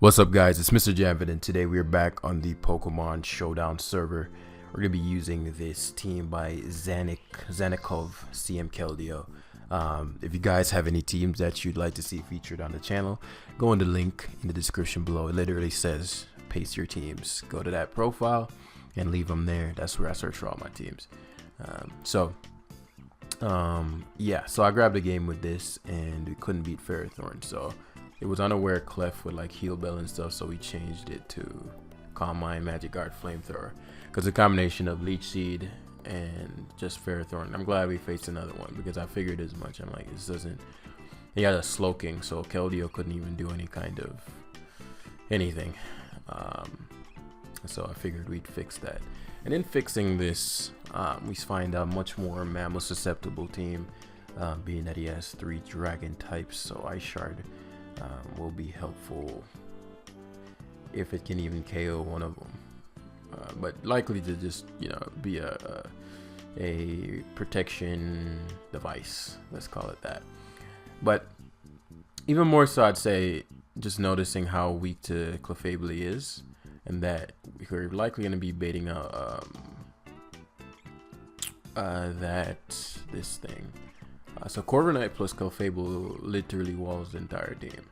What's up, guys? It's Mr. Javid, and today we're back on the Pokemon Showdown server. We're gonna be using this team by Zanikov CM Keldeo. If you guys have any teams that you'd like to see featured on the channel, go in the link in the description below. It literally says paste your teams. Go to that profile and leave them there. That's where I search for all my teams. Yeah, so I grabbed a game with this and we couldn't beat Ferrothorn, so it was unaware Clef with like Heal Bell and stuff, so we changed it to Calm Mind, Magic Guard, Flamethrower, because a combination of Leech Seed and just Ferrothorn. I'm glad we faced another one because I figured as much. I'm like, this doesn't. He had a Slowking, so Keldeo couldn't even do any kind of anything. So I figured we'd fix that. And in fixing this, we find a much more mammal susceptible team, being that he has 3 dragon types, so Ice Shard will be helpful if it can even KO one of them, but likely to just be a protection device, let's call it that. But even more so, I'd say just noticing how weak to Clefable is, and that we're likely going to be baiting out this thing. So Corviknight plus Clefable literally walls the entire team.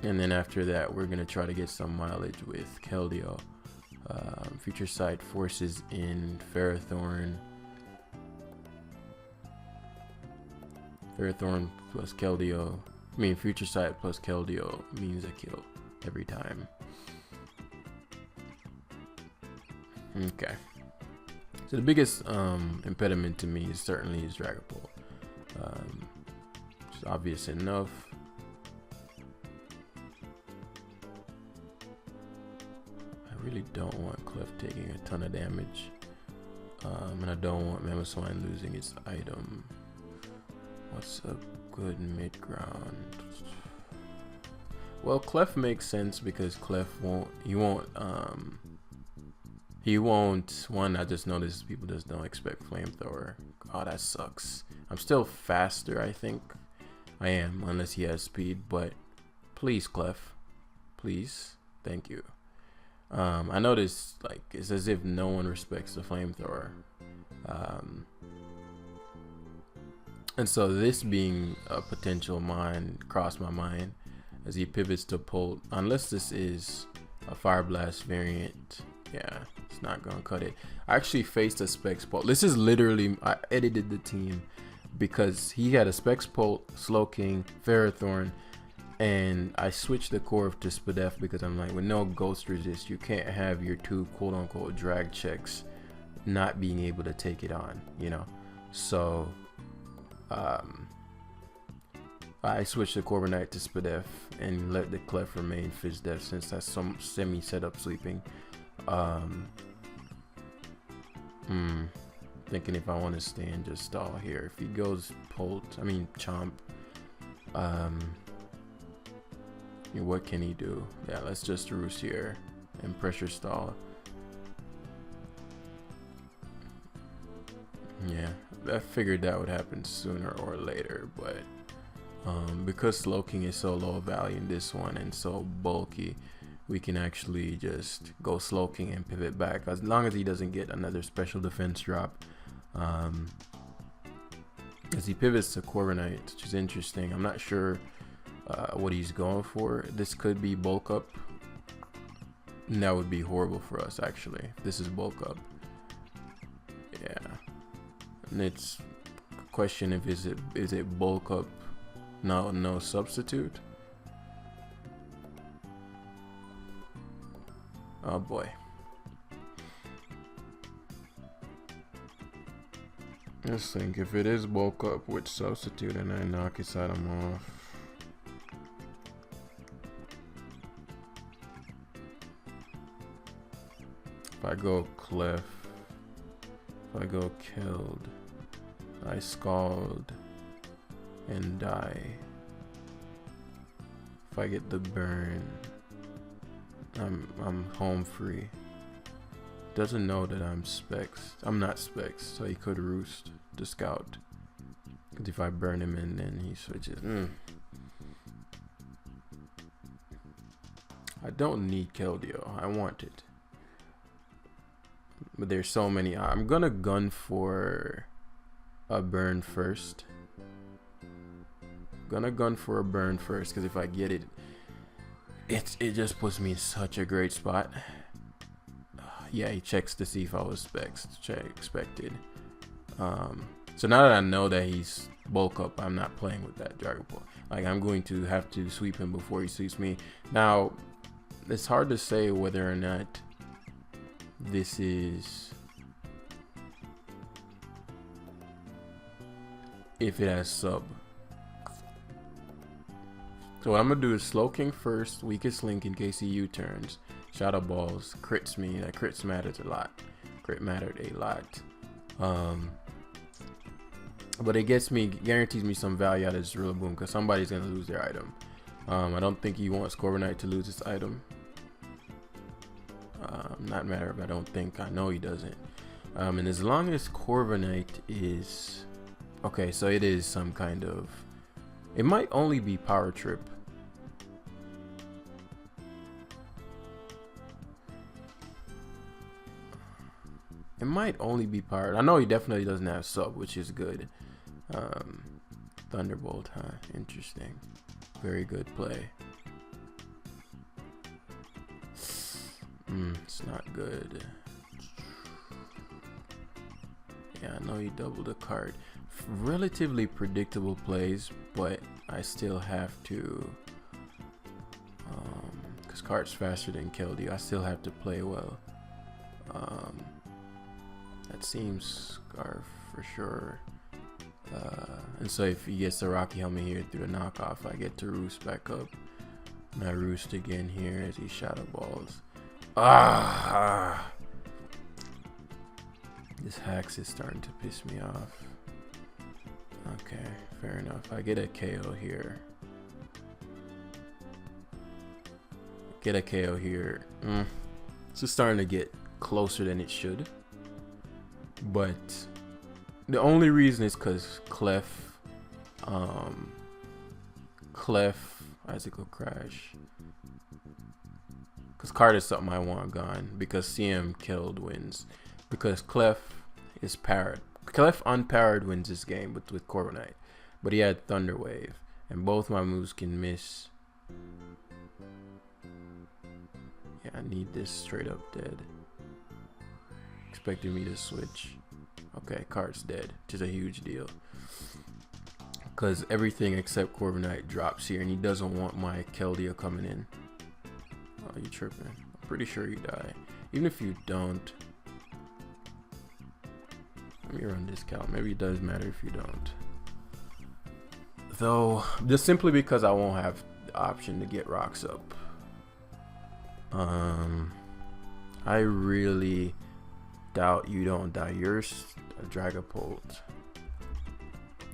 And then after that, we're going to try to get some mileage with Keldeo. Future Sight forces in Ferrothorn. Ferrothorn plus Keldeo. Future Sight plus Keldeo means a kill every time. Okay. So the biggest impediment to me is certainly his Dragapult. It's obvious enough. I really don't want Clef taking a ton of damage. And I don't want Mamoswine losing its item. What's a good mid-ground? Well, Clef makes sense because Clef one, I just noticed people just don't expect Flamethrower. Oh, that sucks. I'm still faster, I think. I am, unless he has speed, but please, Clef. Please. Thank you. I noticed, like, it's as if no one respects the Flamethrower. And so this being a potential mine crossed my mind as he pivots to Pult. Unless this is a Fire Blast variant, yeah, it's not gonna cut it. I actually faced a Specs Pult. This is literally, I edited the team because he had a Specs Pult, Slowking, Ferrothorn, and I switched the core to Spadef because I'm like, with no Ghost Resist, you can't have your 2 quote-unquote drag checks not being able to take it on, So I switched the Corviknight to Spadef and let the Clef remain Fizz Def since that's some semi setup sweeping. Thinking if I want to stay and just stall here. If he goes Chomp, what can he do? Yeah, let's just roost here and pressure stall. Yeah, I figured that would happen sooner or later, but because Slowking is so low value in this one and so bulky, we can actually just go Slowking and pivot back as long as he doesn't get another special defense drop. As he pivots to Corviknight, which is interesting. I'm not sure what he's going for. This could be bulk up, and that would be horrible for us actually. This is bulk up. Yeah, and it's a question if is it bulk up, no substitute. Oh boy. Let's think. If it is bulk up with substitute and I knock his item off. If I go Clef, if I go Killed, I Scald and die. If I get the burn, I'm home free. Doesn't know that I'm Specs. I'm not Specs, so he could roost the Scout. Because if I burn him in, then he switches. I don't need Keldeo. I want it. But there's so many. I'm gonna gun for a burn first. Gonna gun for a burn first, because if I get it, it just puts me in such a great spot. Yeah, he checks to see if I was expected. So now that I know that he's bulk up, I'm not playing with that Dragon Ball. Like, I'm going to have to sweep him before he sweeps me. Now, it's hard to say whether or not this is, if it has sub. So what I'm gonna do is Slow King first, weakest link in case he U-turns. Shadow Balls crits me. That crits mattered a lot. Crit mattered a lot. But it gets me, guarantees me some value out of this Rillaboom, because somebody's gonna lose their item. I don't think he wants Corviknight to lose his item. Not matter if I don't think, I know he doesn't. And as long as Corviknight is okay, so it is some kind of, it might only be Power Trip. It might only be powered. I know he definitely doesn't have sub, which is good. Thunderbolt, huh? Interesting. Very good play. It's not good. Yeah, I know he doubled a card. Relatively predictable plays, but I still have to, because card's faster than Keldeo, I still have to play well. That seems Scarf for sure. And so if he gets the Rocky Helmet here through a knockoff, I get to Roost back up. And I Roost again here as he Shadow Balls. This Hax is starting to piss me off. Okay, fair enough. I get a KO here. Get a KO here. It's just starting to get closer than it should. But the only reason is because Clef, Icicle Crash. Because card is something I want gone. Because CM killed wins. Because Clef is powered. Clef unpowered wins this game with Corviknight. But he had Thunder Wave. And both my moves can miss. Yeah, I need this straight up dead. Expecting me to switch. Okay, card's dead, which is a huge deal. Because everything except Corviknight drops here, and he doesn't want my Keldeo coming in. Oh, you tripping. I'm pretty sure you die. Even if you don't. Let me run discount. Maybe it does matter if you don't. Though, just simply because I won't have the option to get rocks up. I really doubt you don't die. You're a Dragapult.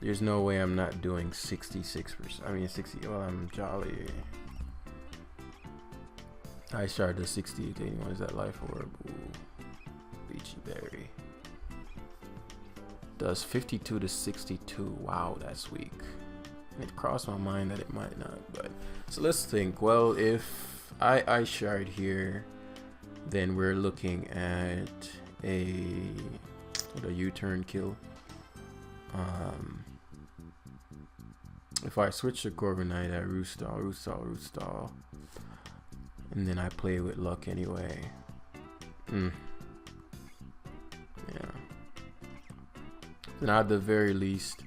There's no way I'm not doing 66%. I mean 60. Well, I'm jolly. I started the 68 to 81. Is that Life Orb? Ooh. Lychee Berry. Does 52 to 62. Wow, that's weak. It crossed my mind that it might not. But so let's think. Well, if I shard here, then we're looking at a U-turn kill. If I switch to Corviknight, I Roostall, and then I play with luck anyway. Yeah. Then at the very least,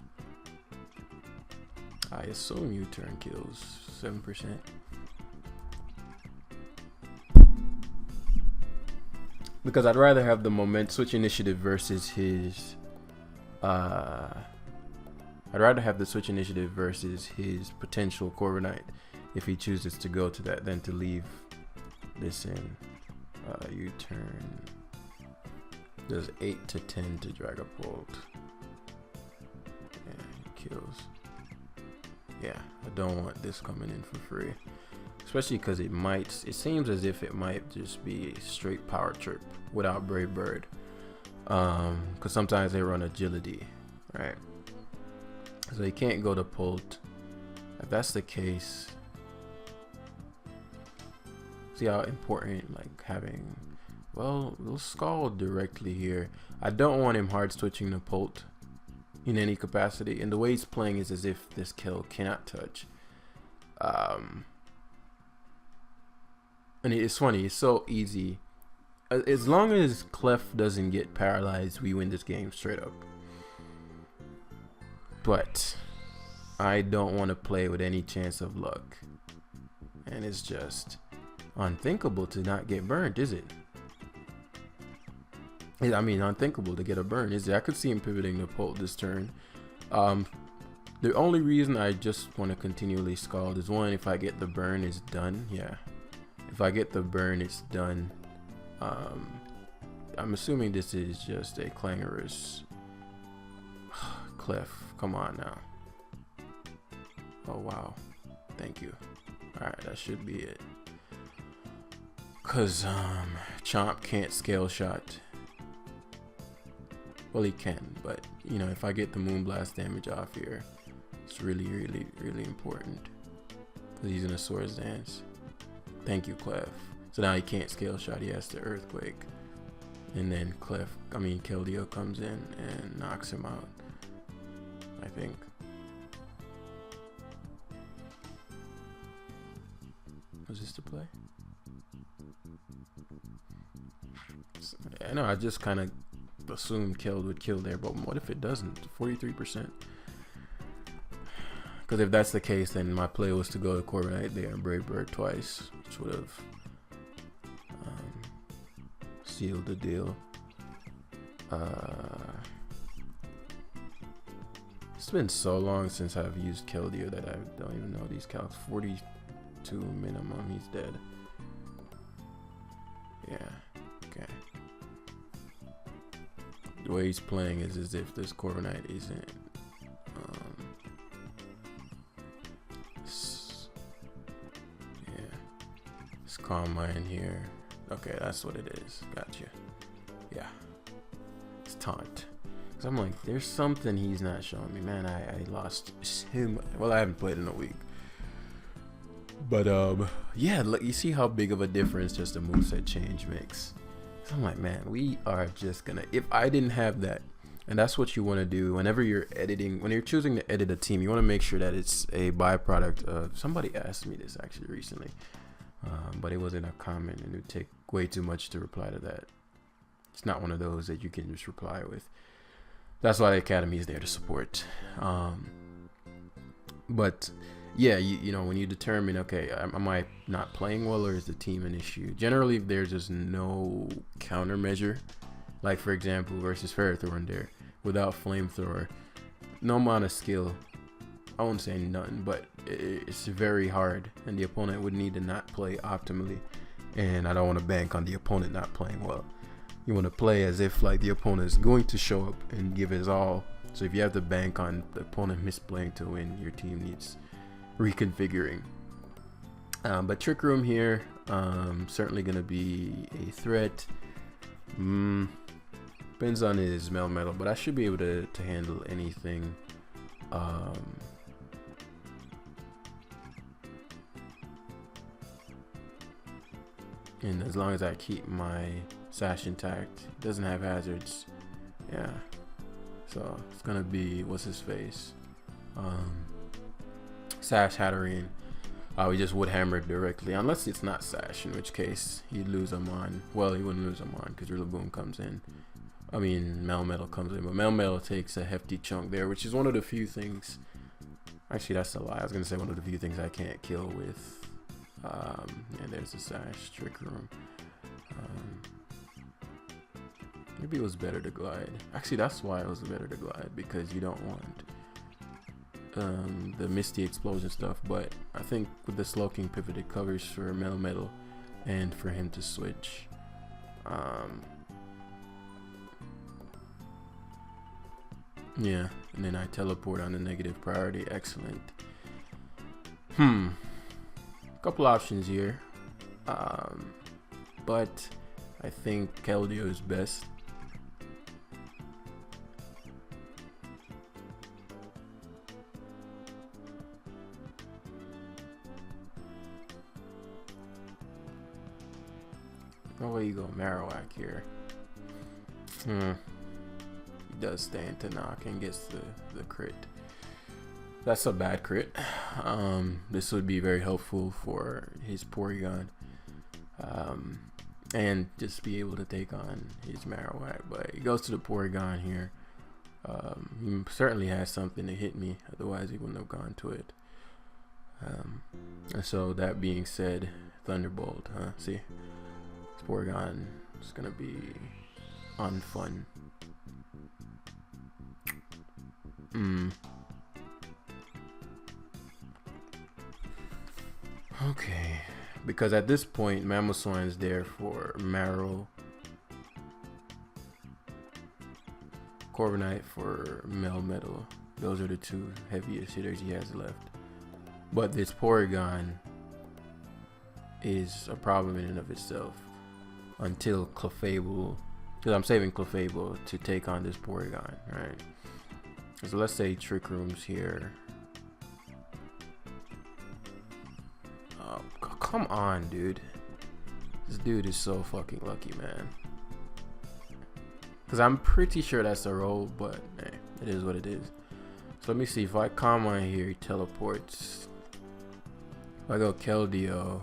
I assume U-turn kills 7%. Because I'd rather have the moment switch initiative versus his I'd rather have the switch initiative versus his potential Corviknight if he chooses to go to that than to leave this in. U-turn does 8 to 10 to Dragapult. Yeah, he kills. Yeah, I don't want this coming in for free. Especially because it seems as if it might just be straight Power Trip without Brave Bird. Because sometimes they run agility, right? So you can't go to Pult. If that's the case, See how important like having, well, we'll Scald directly here. I don't want him hard switching to Polt in any capacity, and the way he's playing is as if this kill cannot touch. And it's funny, it's so easy. As long as Clef doesn't get paralyzed, we win this game straight up. But I don't want to play with any chance of luck, and it's just unthinkable to not get burned, is it? I mean, unthinkable to get a burn, is it? I could see him pivoting to Polt this turn. The only reason I just want to continually Scald is, one, if I get the burn, it's done. Yeah, if I get the burn, it's done. I'm assuming this is just a clangorous Clef. Come on now. Oh wow, thank you. All right, that should be it. Cause Chomp can't scale shot. Well, he can, but you know, if I get the Moonblast damage off here, it's really important. Cause he's in a Swords Dance. Thank you, Clef. So now he can't scale shot. He has to Earthquake, and then Keldeo comes in and knocks him out, I think. Was this the play? I know, I just kind of assumed Keld would kill there, but what if it doesn't? 43%. Because if that's the case, then my play was to go to Corviknight there and Brave Bird twice, which would have sealed the deal. It's been so long since I've used Keldeo that I don't even know these calcs. 42 minimum, he's dead. Yeah, okay. The way he's playing is as if this Corviknight isn't it's Calm Mind here. Okay, that's what it is. Gotcha. Yeah, it's Taunt. So I'm like, there's something he's not showing me. Man, I lost him. Well, I haven't played in a week. But yeah, look, you see how big of a difference just a moveset change makes. So I'm like, man, we are just gonna, if I didn't have that, and that's what you want to do whenever you're editing, when you're choosing to edit a team, you want to make sure that it's a byproduct of, somebody asked me this actually recently, but it wasn't a comment, and it would take way too much to reply to that. It's not one of those that you can just reply with. That's why the Academy is there to support. But yeah, you know, when you determine, okay, am I not playing well, or is the team an issue? Generally, if there's just no countermeasure, like for example versus Ferrothorn there, without Flamethrower, no amount of skill, I won't say none, but it's very hard, and the opponent would need to not play optimally, and I don't want to bank on the opponent not playing well. You want to play as if like the opponent is going to show up and give his all. So if you have to bank on the opponent misplaying to win, your team needs reconfiguring. But Trick Room here, certainly going to be a threat. Depends on his Melmetal, but I should be able to handle anything. And as long as I keep my Sash intact, it doesn't have hazards. Yeah. So it's gonna be, what's his face? Sash Hatterene. We just would hammer it directly, unless it's not Sash, in which case he'd lose him on. Well, he wouldn't lose him on because Rillaboom comes in. I mean, Melmetal comes in, but Melmetal takes a hefty chunk there, which is one of the few things. Actually, that's a lie. I was gonna say one of the few things I can't kill with. And there's the Sash Trick Room. Maybe it was better to glide. Actually, that's why it was better to glide, because you don't want the Misty Explosion stuff. But I think with the Slowking pivot, it covers for Melmetal and for him to switch. Yeah, and then I teleport on the negative priority. Excellent. Couple options here, but I think Keldeo is best. Oh, where you go, Marowak here. He does stay into knock and gets the crit. That's a bad crit. This would be very helpful for his Porygon. And just be able to take on his Marowak. But he goes to the Porygon here. He certainly has something to hit me, otherwise he wouldn't have gone to it. And so that being said, Thunderbolt, see, this Porygon is gonna be unfun. Okay, because at this point, Mamoswine is there for Marrow, Corviknight for Melmetal. Those are the two heaviest hitters he has left. But this Porygon is a problem in and of itself until Clefable, because I'm saving Clefable to take on this Porygon, right? So let's say Trick Room's here. Oh, come on, dude. This dude is so fucking lucky, man. Because I'm pretty sure that's a roll, but hey, it is what it is. So let me see. If I Calm Mind here, he teleports. If I go Keldeo,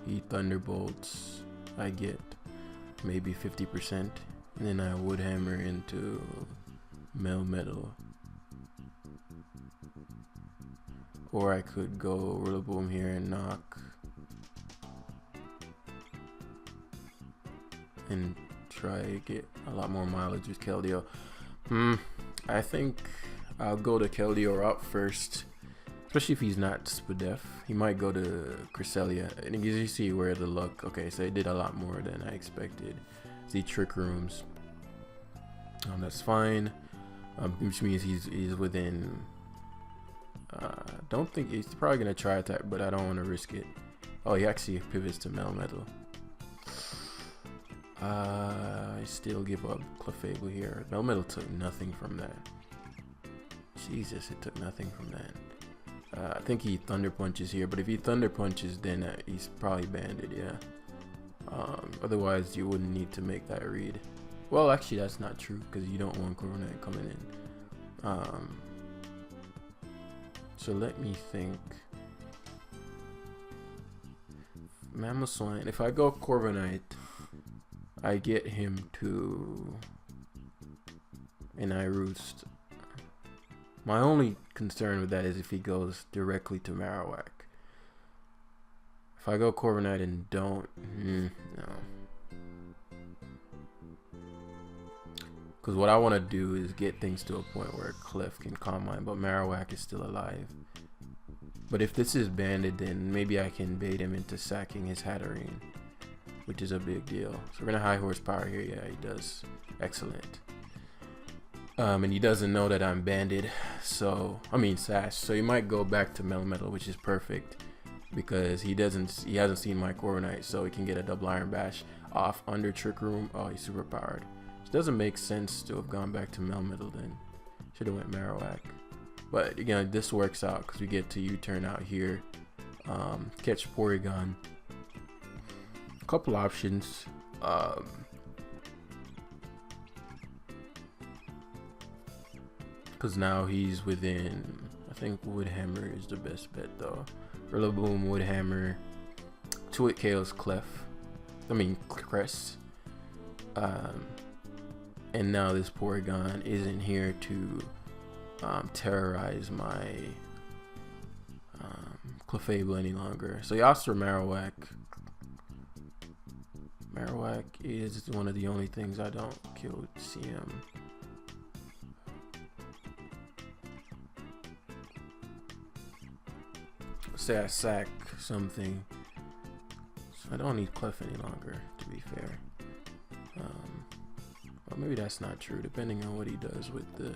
he Thunderbolts. I get maybe 50%. And then I Wood Hammer into Melmetal. Or I could go Rillaboom here and knock. And try to get a lot more mileage with Keldeo. I think I'll go to Keldeo route first, especially if he's not Spadef. He might go to Cresselia, and you see where the luck. Okay, so he did a lot more than I expected. See Trick Rooms. That's fine. Which means he's within. Don't think he's probably gonna try attack, but I don't want to risk it. Oh, he actually pivots to Melmetal. I still give up Clefable here. Melmetal took nothing from that. Jesus, it took nothing from that. I think he Thunder Punches here, but if he Thunder Punches, then he's probably banded, yeah. Otherwise, you wouldn't need to make that read. Well, actually, that's not true, because you don't want Corviknight coming in. So let me think. Mamoswine, if I go Corviknight, I get him to and I Roost. My only concern with that is if he goes directly to Marowak. If I go Corviknight and don't, no. Because what I want to do is get things to a point where Clef can Calm Mind, but Marowak is still alive. But if this is banded, then maybe I can bait him into sacking his Hatterene, which is a big deal. So we're gonna high horsepower here. Yeah, he does. Excellent. And he doesn't know that I'm banded, so Sash. So he might go back to Melmetal, which is perfect because he hasn't seen my Corviknight, so he can get a double Iron Bash off under Trick Room. Oh, he's super powered. It doesn't make sense to have gone back to Melmetal then. Should have went Marowak. But again, this works out because we get to U-turn out here. Catch Porygon. Couple options. Because now he's within. I think Wood Hammer is the best bet though. Rillaboom, Wood Hammer. 2-hit KO's Crest. And now this Porygon isn't here to terrorize my Clefable any longer. So he opts for Marowak. Marowak is one of the only things I don't kill with CM. Say I sack something. So I don't need Clef any longer, to be fair. Well, maybe that's not true, depending on what he does with the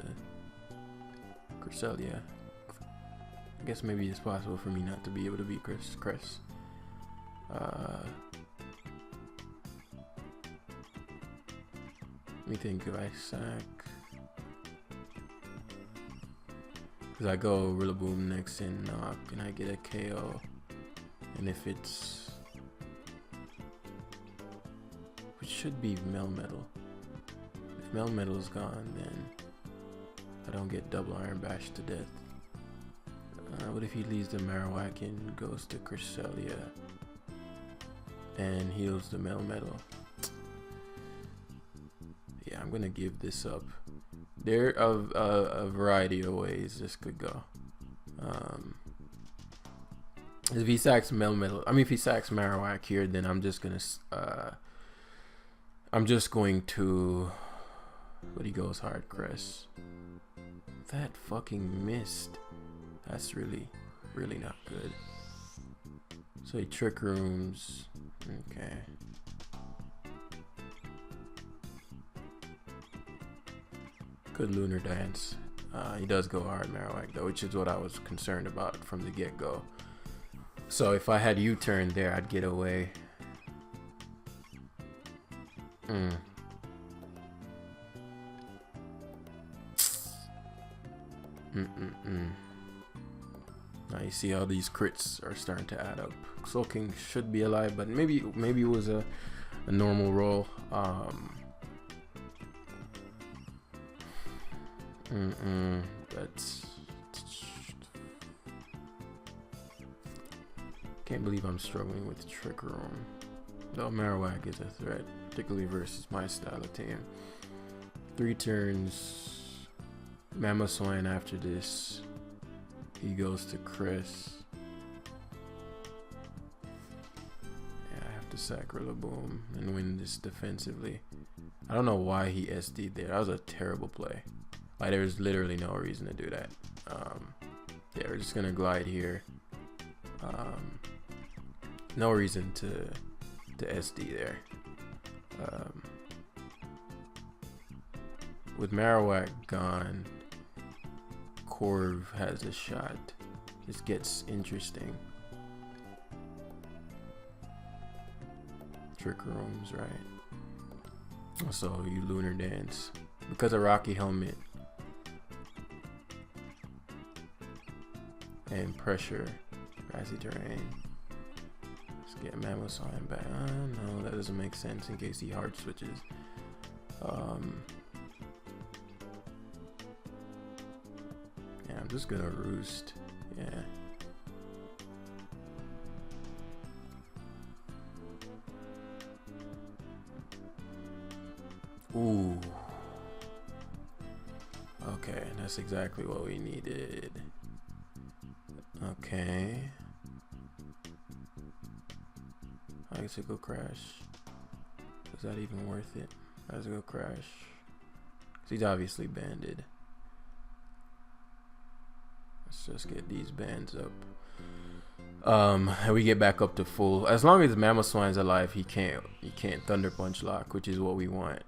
Cresselia. I guess maybe it's possible for me not to be able to beat Cress. Let me think. If I sack, because I go Rillaboom next and knock, and I get a KO. And if it's should be Melmetal. If Melmetal is gone, then I don't get double Iron Bash to death. What if he leaves the Marowak and goes to Cresselia and heals the Melmetal? Yeah, I'm gonna give this up. There are a variety of ways this could go. If he sacks Melmetal, I mean, if he sacks Marowak here, then I'm just going to, but he goes hard Crest. That fucking missed. That's really not good. So he Trick Rooms. Okay. Good Lunar Dance. He does go hard Marowak though, which is what I was concerned about from the get-go. So if I had U-turn there, I'd get away. Now you see how these crits are starting to add up. Soul King should be alive, but maybe it was a normal roll. That's, can't believe I'm struggling with Trick Room. Though Marowak is a threat, particularly versus my style of team. 3 turns, Mamoswine after this. He goes to Chris. Yeah, I have to sack Rillaboom and win this defensively. I don't know why he SD'd there. That was a terrible play. Like, there's literally no reason to do that. Yeah, we're just gonna glide here. No reason to SD there. With Marowak gone, Corv has a shot. This gets interesting. Trick Rooms, right? So you Lunar Dance. Because of Rocky Helmet and Pressure, Grassy Terrain. Let's get Mamoswine back. No, that doesn't make sense in case he hard switches. Yeah, I'm just gonna Roost. Yeah. Ooh. Okay, that's exactly what we needed. Okay. Icicle Crash. Is that even worth it? Icicle Crash. 'Cause he's obviously banded. Let's just get these bands up. And we get back up to full. As long as Mamoswine's alive, he can't Thunder Punch lock, which is what we want.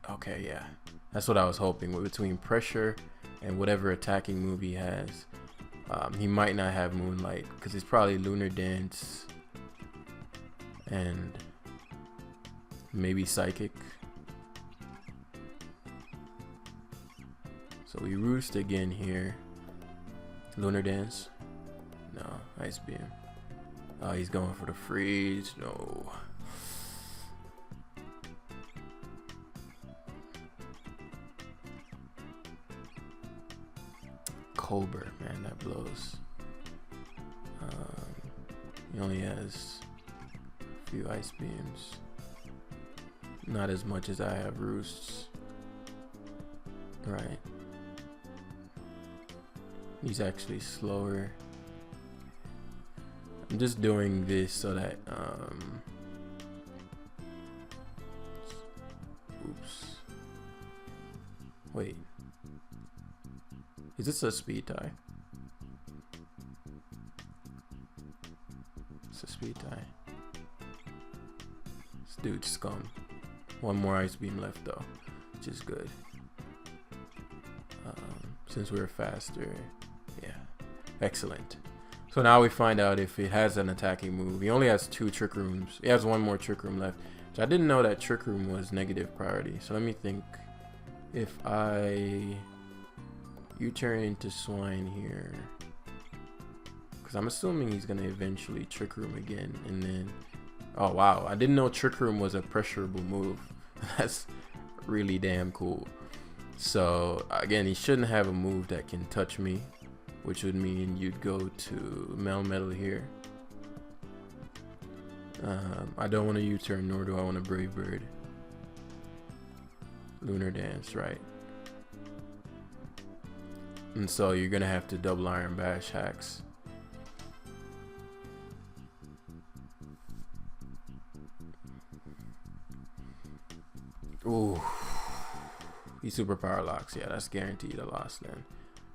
Okay, yeah. That's what I was hoping. Between Pressure and whatever attacking move he has, he might not have Moonlight because it's probably Lunar Dance and maybe Psychic. So we Roost again here. Lunar Dance. No, Ice Beam. Oh, he's going for the freeze. No. Colbert, man, that blows. He only has a few Ice Beams. Not as much as I have Roosts. Right. He's actually slower. I'm just doing this so that oops. Wait. Is this a speed tie? It's a speed tie. This dude's scum. One more Ice Beam left though, which is good. Since we're faster. Yeah. Excellent. So now we find out if it has an attacking move. He only has 2 Trick Rooms. He has 1 more Trick Room left. So I didn't know that Trick Room was negative priority. So let me think. If I U-turn into Swine here, because I'm assuming he's going to eventually Trick Room again. And then Oh wow, I didn't know Trick Room was a pressurable move. That's really damn cool. So again, he shouldn't have a move that can touch me, which would mean you'd go to Melmetal here. I don't want to U-turn, nor do I want a Brave Bird. Lunar Dance, right? And so you're gonna have to double Iron Bash hacks. Ooh, he superpower locks. Yeah, that's guaranteed a loss then.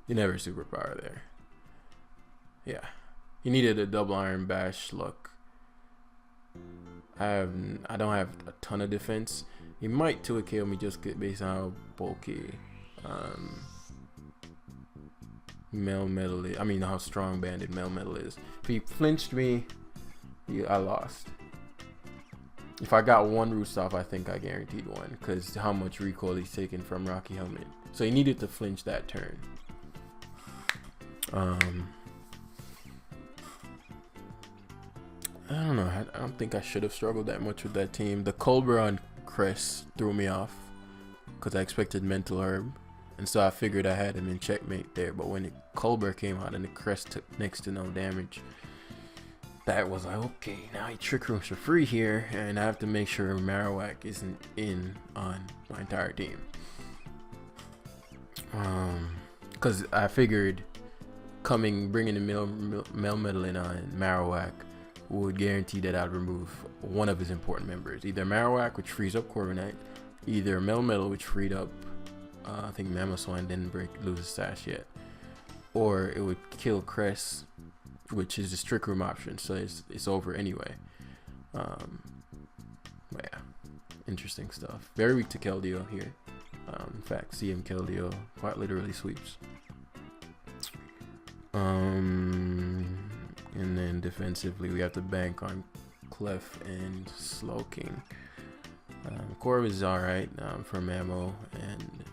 You never superpower there. Yeah, he needed a double Iron Bash look. I don't have a ton of defense. He might 2 KO me just based on how bulky Melmetal is. I mean how strong banded Melmetal is. If he flinched me, I lost. If I got one root stop, I think I guaranteed one because how much recoil he's taken from Rocky Helmet. So he needed to flinch that turn. I don't know. I don't think I should have struggled that much with that team. The Cobra on Crest threw me off because I expected Mental Herb. And so I figured I had him in checkmate there. But when the Cobra came out and the Crest took next to no damage, that was like, okay, now he Trick Rooms for free here. And I have to make sure Marowak isn't in on my entire team. Because I figured bringing the Melmetal in on Marowak would guarantee that I'd remove one of his important members. Either Marowak, which frees up Corviknight, either Melmetal, which freed up, I think Mamoswine didn't lose his stash yet, or it would kill Crest, which is the Trick Room option, so it's over anyway. But yeah, interesting stuff. Very weak to Keldeo here. In fact, CM Keldeo quite literally sweeps. And then defensively, we have to bank on Clef and Slowking. Corv is alright for Mamo, and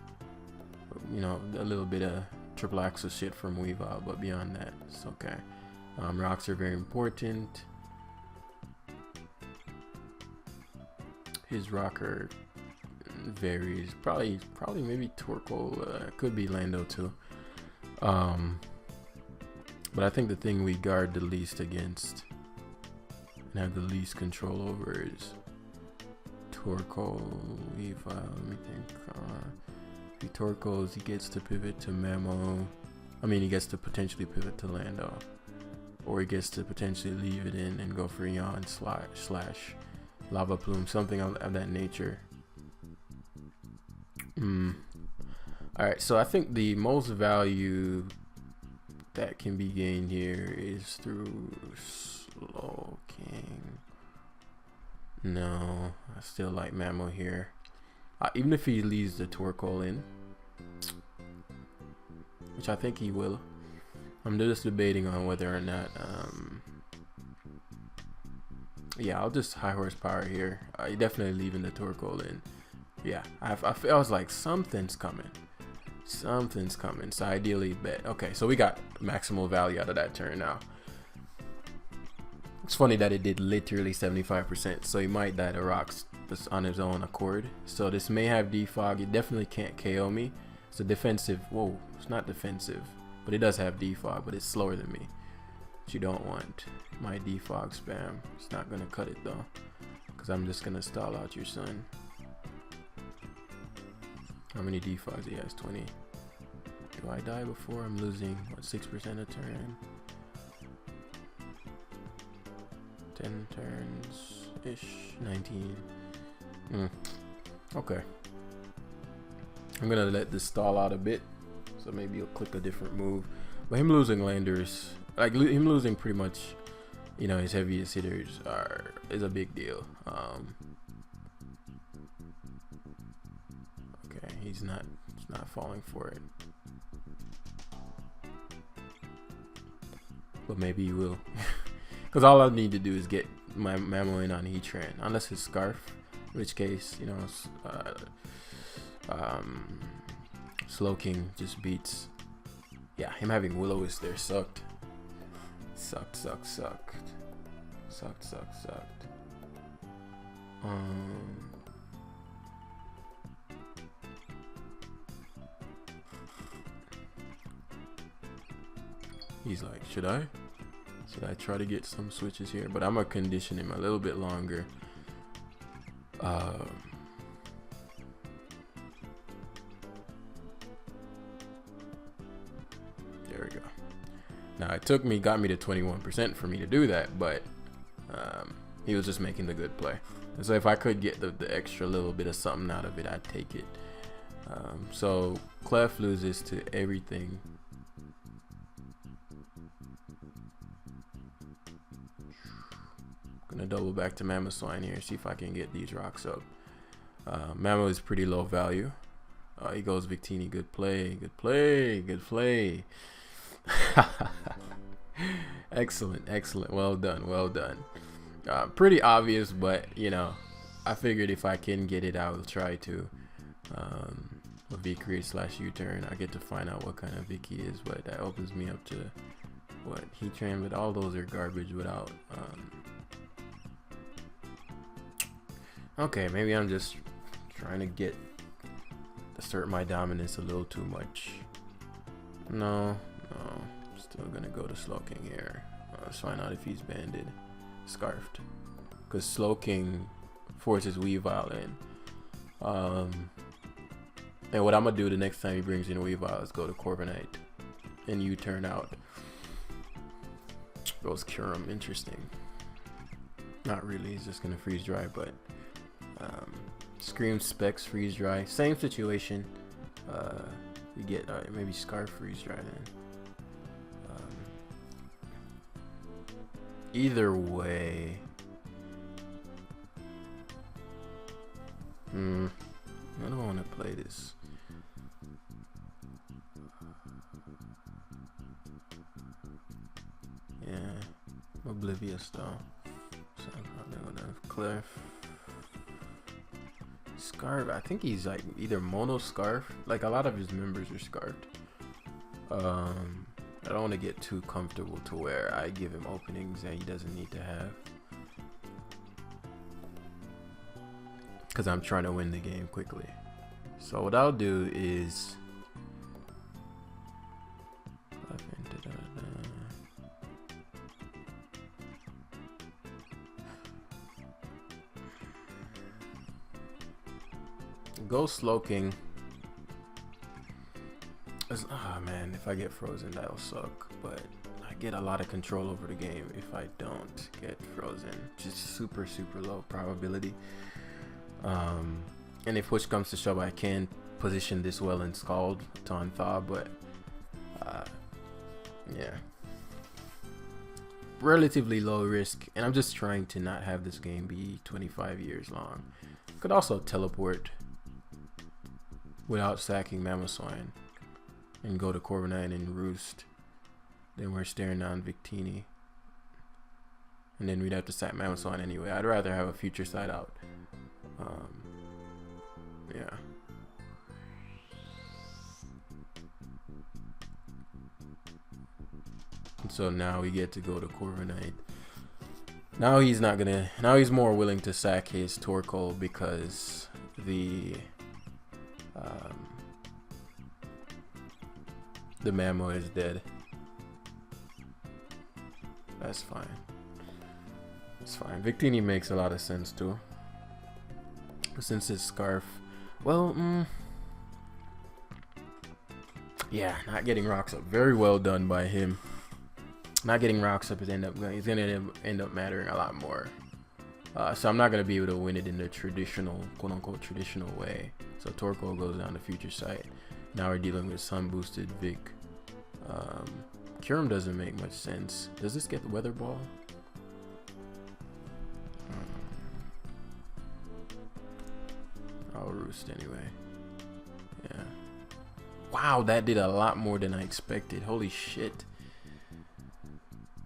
you know, a little bit of triple axle shit from Weavile, but beyond that, it's okay. Rocks are very important. His rocker varies. Probably maybe Torkoal. Could be Lando too. But I think the thing we guard the least against and have the least control over is Torkoal. If me think. If he Torkoals, he gets to pivot to Mamo. I mean, he gets to potentially pivot to Lando, or he gets to potentially leave it in and go for Yawn slash Lava Plume, something of that nature. Alright, so I think the most value that can be gained here is through Slowking. No, I still like Mamo here. Even if he leaves the Torkoal in, which I think he will. I'm just debating on whether or not. Yeah, I'll just high horsepower here. Definitely leaving the Torkoal in. Yeah, I was like, something's coming. Something's coming. So ideally bet. Okay, so we got maximal value out of that turn now. It's funny that it did literally 75%. So he might die to rocks just on his own accord. So this may have defog. It definitely can't KO me. It's a defensive. Whoa, it's not defensive, but it does have defog, but it's slower than me. Which you don't want. My defog spam. It's not gonna cut it though, because I'm just gonna stall out your son. How many defogs he has? 20. Do I die before I'm losing what, 6% a turn? 10 turns ish. 19. Okay. I'm gonna let this stall out a bit, so maybe you'll click a different move. But him losing landers, like him losing pretty much, you know, his heaviest hitters is a big deal. Okay, he's not falling for it, but maybe he will, because all I need to do is get my Mamo in on Heatran, unless his Scarf, in which case, you know, Slowking just beats. Yeah, him having Will-O-Wisp there sucked. Sucked. He's like, should I try to get some switches here? But I'm gonna condition him a little bit longer. There we go. Now it got me to 21% for me to do that, but he was just making the good play. And so if I could get the extra little bit of something out of it, I'd take it. So Clef loses to everything. Gonna double back to Mamoswine here, see if I can get these rocks up. Mamo is pretty low value. He goes Victini, good play, good play, good play. Excellent, excellent, well done, well done. Pretty obvious, but you know, I figured if I can get it, I will try to. A V-create / U-turn, I get to find out what kind of Vic he is, but that opens me up to what Heat Train, but all those are garbage without. Okay, maybe I'm just trying to assert my dominance a little too much. No, still gonna go to Slowking here. Let's find out if he's banded, scarfed, because Slowking forces Weavile in. And what I'm gonna do the next time he brings in Weavile is go to Corviknight and U-turn out. Goes Kyurem, interesting. Not really, he's just gonna freeze dry, but Scream Specs freeze dry, same situation. You get maybe Scarf freeze dry then. Either way, I don't want to play this. Yeah, Oblivious though. So I'm probably gonna Cliff. Scarf, I think he's like either mono scarf. Like a lot of his members are scarfed. I don't want to get too comfortable to where I give him openings that he doesn't need to have. Because I'm trying to win the game quickly. So what I'll do is go Slowking. Oh man, if I get frozen, that'll suck. But I get a lot of control over the game if I don't get frozen. Just super low probability. And if push comes to shove, I can position this well in Scald to unthaw, but yeah, relatively low risk. And I'm just trying to not have this game be 25 years long. Could also teleport without sacking Mamoswine and go to Corviknight and Roost. Then we're staring down Victini, and then we'd have to sack Mamoswine anyway. I'd rather have a future side out. Yeah. And so now we get to go to Corviknight. Now he's not gonna. Now he's more willing to sack his Torkoal because the Mamo is dead. That's fine. It's fine. Victini makes a lot of sense too. Since it's Scarf, well, yeah, not getting rocks up. Very well done by him. Not getting rocks up is he's gonna end up mattering a lot more. So I'm not gonna be able to win it in the traditional, quote unquote, traditional way. So Torkoal goes down to future sight. Now we're dealing with sun boosted Vic. Kyurem doesn't make much sense. Does this get the Weather Ball? I'll Roost anyway. Yeah. Wow, that did a lot more than I expected. Holy shit.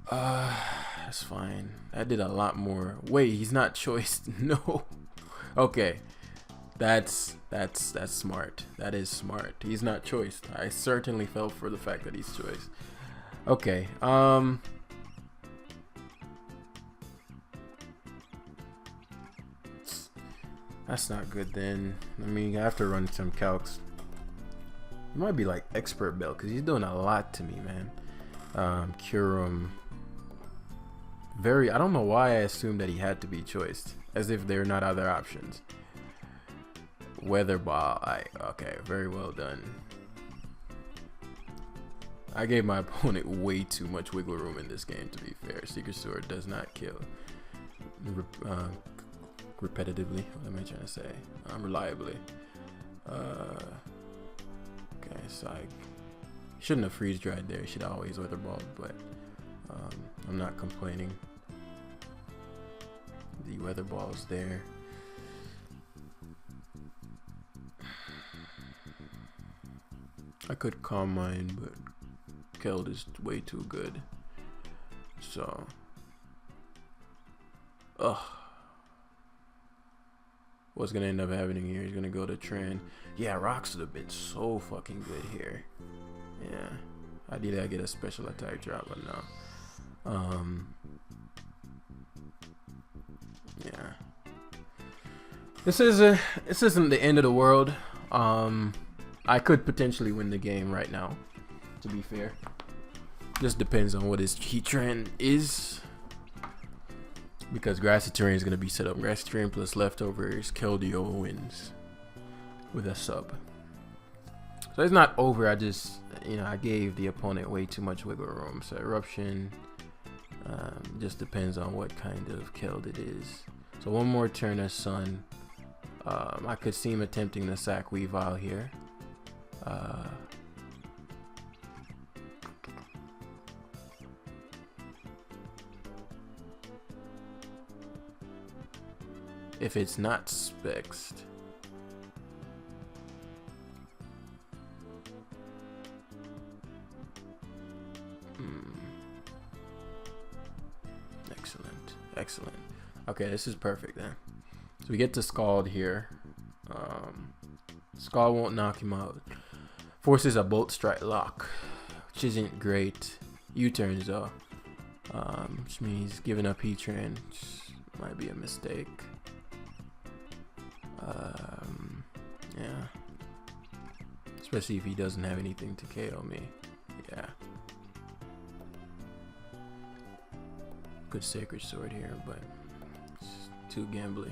That's fine. That did a lot more. Wait, he's not choiced. No. Okay. That's smart. That is smart. He's not choiced. I certainly fell for the fact that he's choiced. Okay. That's not good then. I mean, I have to run some calcs. He might be like expert belt because he's doing a lot to me, man. Curum. I don't know why I assumed that he had to be choiced, as if there are not other options. Weather ball. Okay, very well done. I gave my opponent way too much wiggle room in this game, to be fair. Secret Sword does not kill repetitively. What am I trying to say? Reliably. Okay, so I shouldn't have freeze dried there. Should always weather balled, but I'm not complaining. The weather ball's there. I could calm mine, but Keld is way too good. So, what's gonna end up happening here? He's gonna go to Tran. Yeah, rocks would have been so fucking good here. Yeah, ideally I get a special attack drop, but no. Yeah, this isn't the end of the world. I could potentially win the game right now, to be fair. Just depends on what his heat trend is, because grassy terrain is going to be set up. Grassy terrain plus leftovers, Keldeo wins with a sub. So it's not over. I just, I gave the opponent way too much wiggle room. So eruption just depends on what kind of Keld it is. So one more turn of Sun. I could see him attempting the sack Weavile here. If it's not spexed, excellent. Okay, this is perfect then. So we get to Scald here. Scald won't knock him out. Forces a Bolt Strike lock, which isn't great. U-turns though, which means giving up Heatran, which might be a mistake. Yeah, especially if he doesn't have anything to KO me. Yeah, good Sacred Sword here, but it's too gambly.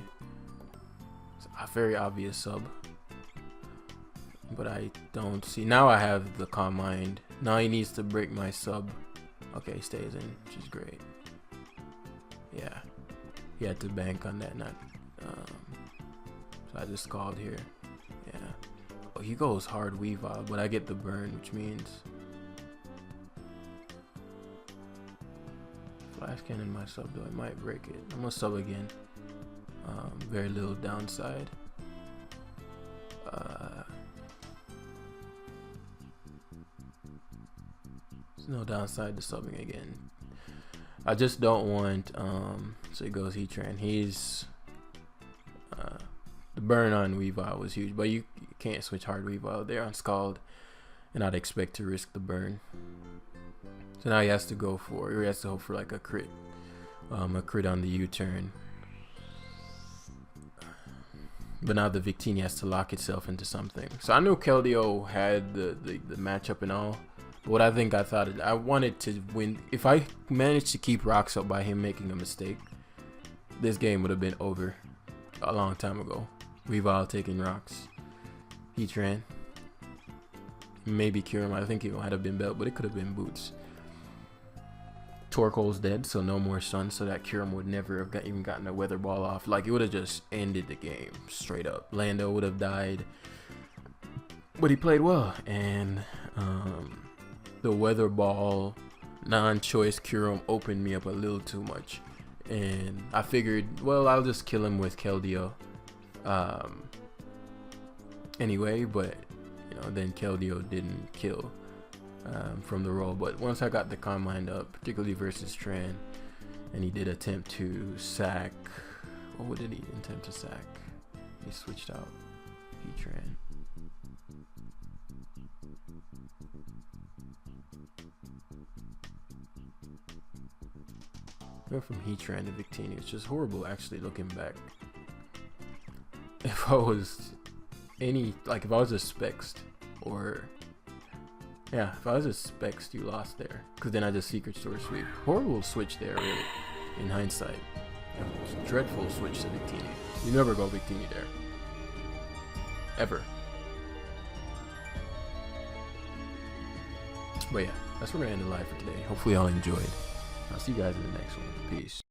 It's a very obvious sub, but I don't see. Now I have the Calm Mind. Now he needs to break my sub. Okay, he stays in, which is great. Yeah, he had to bank on that, not so I just called here. Yeah. Oh, he goes hard Weavile, but I get the burn, which means Flash Cannon my sub though. I might break it. I'm gonna sub again. Very little downside. There's no downside to subbing again. I just don't want so he goes Heatran. He's the burn on Weavile was huge, but you can't switch hard Weavile there on Scald and I'd expect to risk the burn. So now he has to hope for like a crit on the U-turn. But now the Victini has to lock itself into something. So I knew Keldeo had the matchup and all. But what I wanted to win. If I managed to keep rocks up by him making a mistake, this game would have been over a long time ago. Weavile taking rocks. Heatran. Maybe Curum. I think it might have been Belt, but it could have been Boots. Torkoal's dead, so no more Sun, so that Curum would never have even gotten a Weather Ball off. Like, it would have just ended the game straight up. Lando would have died, but he played well, and the Weather Ball non-choice Curum opened me up a little too much, and I figured, well, I'll just kill him with Keldeo anyway, but then Keldeo didn't kill from the roll. But once I got the Calm Mind up, particularly versus Tran, and he did attempt to sack. What did he attempt to sack? He switched out Heatran. Went from Heatran to Victini. It's just horrible actually looking back. if I was if I was a Spexed, or yeah, if I was a Spexed, you lost there, because then I just secret store sweep. Horrible switch there, really, in hindsight. Dreadful switch to Victini. You never go Victini there. Ever. But yeah, that's where we're gonna end the live for today. Hopefully y'all enjoyed. I'll see you guys in the next one. Peace.